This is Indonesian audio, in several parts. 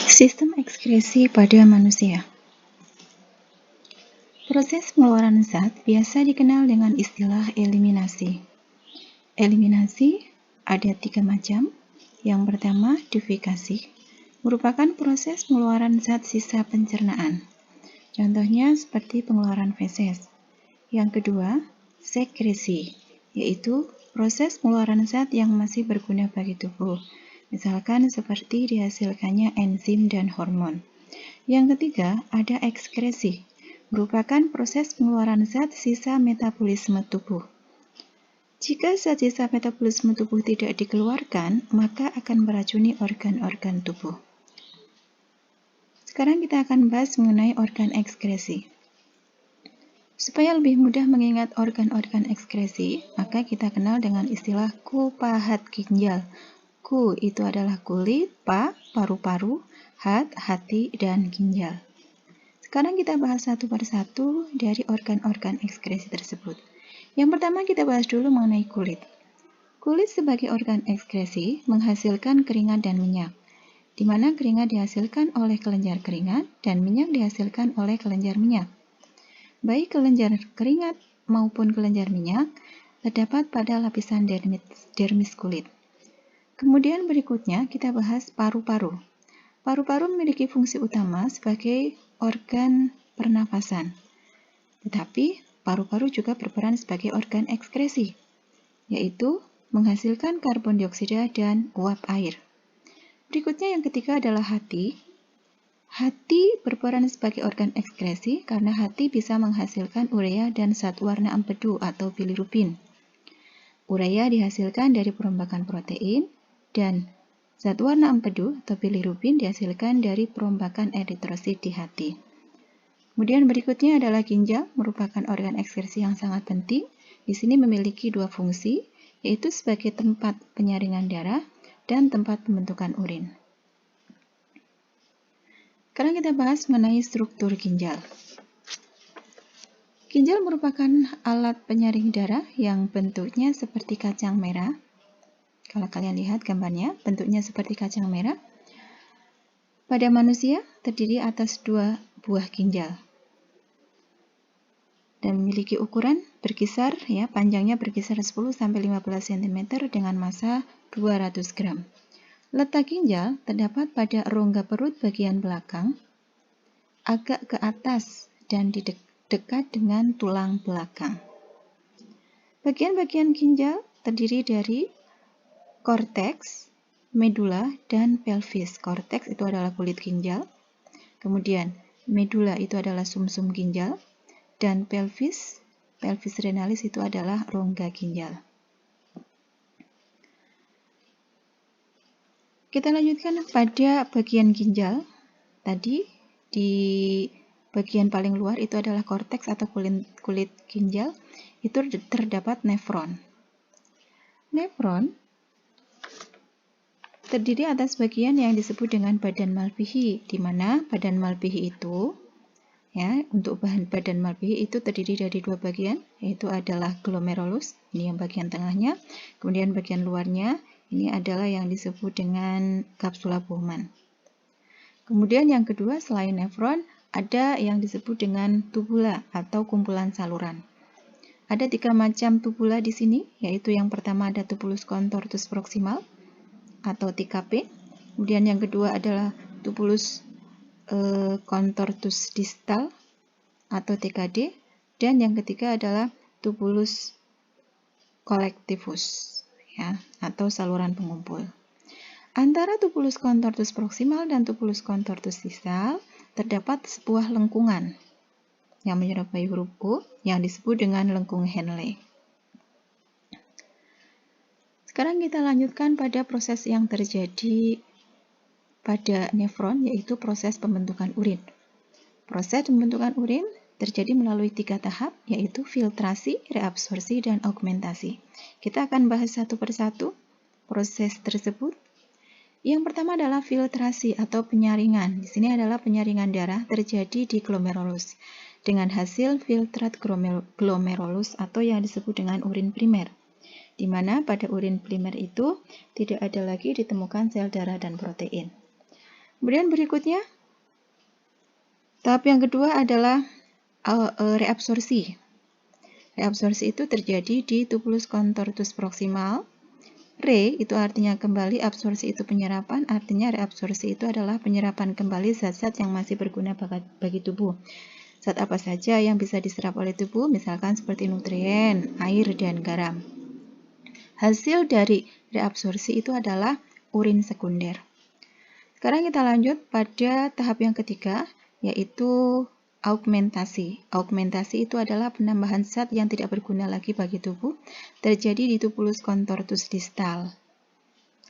Sistem ekskresi pada manusia. Proses pengeluaran zat biasa dikenal dengan istilah eliminasi. Eliminasi ada 3 macam. Yang pertama, difikasi, merupakan proses pengeluaran zat sisa pencernaan. Contohnya seperti pengeluaran feses. Yang kedua, sekresi, yaitu proses pengeluaran zat yang masih berguna bagi tubuh. Misalkan seperti dihasilkannya enzim dan hormon. Yang ketiga, ada ekskresi, merupakan proses pengeluaran zat sisa metabolisme tubuh. Jika zat sisa metabolisme tubuh tidak dikeluarkan, maka akan meracuni organ-organ tubuh. Sekarang kita akan bahas mengenai organ ekskresi. Supaya lebih mudah mengingat organ-organ ekskresi, maka kita kenal dengan istilah kupahat ginjal. Ku itu adalah kulit, pa, paru-paru, hat, hati, dan ginjal. Sekarang kita bahas satu persatu dari organ-organ ekskresi tersebut. Yang pertama kita bahas dulu mengenai kulit. Kulit sebagai organ ekskresi menghasilkan keringat dan minyak, di mana keringat dihasilkan oleh kelenjar keringat dan minyak dihasilkan oleh kelenjar minyak. Baik kelenjar keringat maupun kelenjar minyak terdapat pada lapisan dermis kulit. Kemudian berikutnya kita bahas paru-paru. Paru-paru memiliki fungsi utama sebagai organ pernafasan. Tetapi paru-paru juga berperan sebagai organ ekskresi, yaitu menghasilkan karbon dioksida dan uap air. Berikutnya yang ketiga adalah hati. Hati berperan sebagai organ ekskresi karena hati bisa menghasilkan urea dan zat warna empedu atau bilirubin. Urea dihasilkan dari perombakan protein dan zat warna empedu atau bilirubin dihasilkan dari perombakan eritrosit di hati. Kemudian berikutnya adalah ginjal, merupakan organ ekskresi yang sangat penting. Di sini memiliki 2 fungsi, yaitu sebagai tempat penyaringan darah dan tempat pembentukan urin. Sekarang kita bahas mengenai struktur ginjal. Ginjal merupakan alat penyaring darah yang bentuknya seperti kacang merah. Kalau kalian lihat gambarnya, bentuknya seperti kacang merah. Pada manusia terdiri atas 2 buah ginjal dan memiliki ukuran berkisar, panjangnya berkisar 10-15 cm dengan massa 200 gram. Letak ginjal terdapat pada rongga perut bagian belakang, agak ke atas dan dekat dengan tulang belakang. Bagian-bagian ginjal terdiri dari korteks, medula, dan pelvis. Korteks itu adalah kulit ginjal, kemudian medula itu adalah sumsum ginjal, dan pelvis renalis itu adalah rongga ginjal. Kita lanjutkan pada bagian ginjal. Tadi di bagian paling luar itu adalah korteks atau kulit ginjal, itu terdapat nefron. Nefron terdiri atas bagian yang disebut dengan badan Malpighi, di mana badan Malpighi itu, untuk badan Malpighi itu terdiri dari 2 bagian, yaitu adalah glomerulus, ini yang bagian tengahnya, kemudian bagian luarnya, ini adalah yang disebut dengan kapsula Bowman. Kemudian yang kedua, selain nefron, ada yang disebut dengan tubula atau kumpulan saluran. Ada 3 macam tubula di sini, yaitu yang pertama ada tubulus contortus proximal atau TKP. Kemudian yang kedua adalah tubulus contortus distal atau TKD, dan yang ketiga adalah tubulus collectivus, atau saluran pengumpul. Antara tubulus contortus proximal dan tubulus contortus distal terdapat sebuah lengkungan yang menyerupai huruf U yang disebut dengan lengkung Henle. Sekarang kita lanjutkan pada proses yang terjadi pada nefron, yaitu proses pembentukan urin. Proses pembentukan urin terjadi melalui 3 tahap, yaitu filtrasi, reabsorpsi, dan augmentasi. Kita akan bahas satu persatu proses tersebut. Yang pertama adalah filtrasi atau penyaringan. Di sini adalah penyaringan darah terjadi di glomerulus dengan hasil filtrat glomerulus atau yang disebut dengan urin primer. di mana pada urin primer itu tidak ada lagi ditemukan sel darah dan protein. Kemudian berikutnya, tahap yang kedua adalah reabsorpsi. Reabsorpsi itu terjadi di tubulus contortus proximal. Re itu artinya kembali, absorpsi itu penyerapan, artinya reabsorpsi itu adalah penyerapan kembali zat-zat yang masih berguna bagi tubuh. Zat apa saja yang bisa diserap oleh tubuh, misalkan seperti nutrien, air, dan garam. Hasil dari reabsorpsi itu adalah urin sekunder. Sekarang kita lanjut pada tahap yang ketiga, yaitu augmentasi. Augmentasi itu adalah penambahan zat yang tidak berguna lagi bagi tubuh, terjadi di tubulus contortus distal.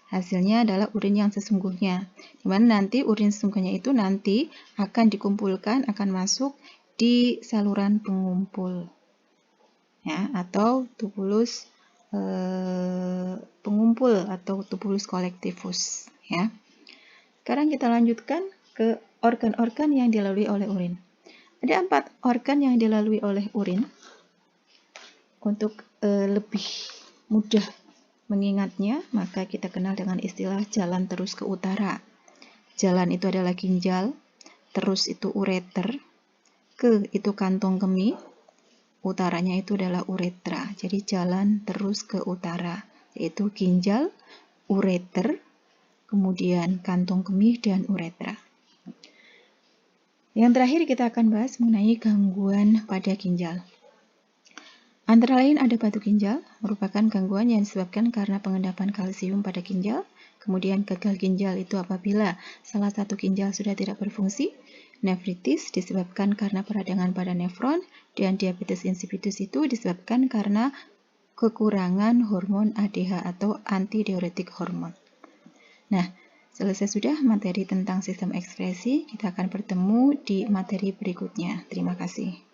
Hasilnya adalah urin yang sesungguhnya, di mana nanti urin sesungguhnya itu nanti akan dikumpulkan, akan masuk di saluran pengumpul, ya, atau tubulus pengumpul atau tubulus colectivus, ya. Sekarang kita lanjutkan ke organ-organ yang dilalui oleh urin. Ada 4 organ yang dilalui oleh urin. Untuk lebih mudah mengingatnya, maka kita kenal dengan istilah jalan terus ke utara. Jalan itu adalah ginjal, terus itu ureter, ke itu kantong kemih, utaranya itu adalah uretra. Jadi jalan terus ke utara, yaitu ginjal, ureter, kemudian kantong kemih, dan uretra. Yang terakhir kita akan bahas mengenai gangguan pada ginjal. Antara lain ada batu ginjal, merupakan gangguan yang disebabkan karena pengendapan kalsium pada ginjal. Kemudian gagal ginjal itu apabila salah satu ginjal sudah tidak berfungsi. Nefritis disebabkan karena peradangan pada nefron, dan diabetes insipidus itu disebabkan karena kekurangan hormon ADH atau antidiuretik hormon. Nah, selesai sudah materi tentang sistem ekskresi. Kita akan bertemu di materi berikutnya. Terima kasih.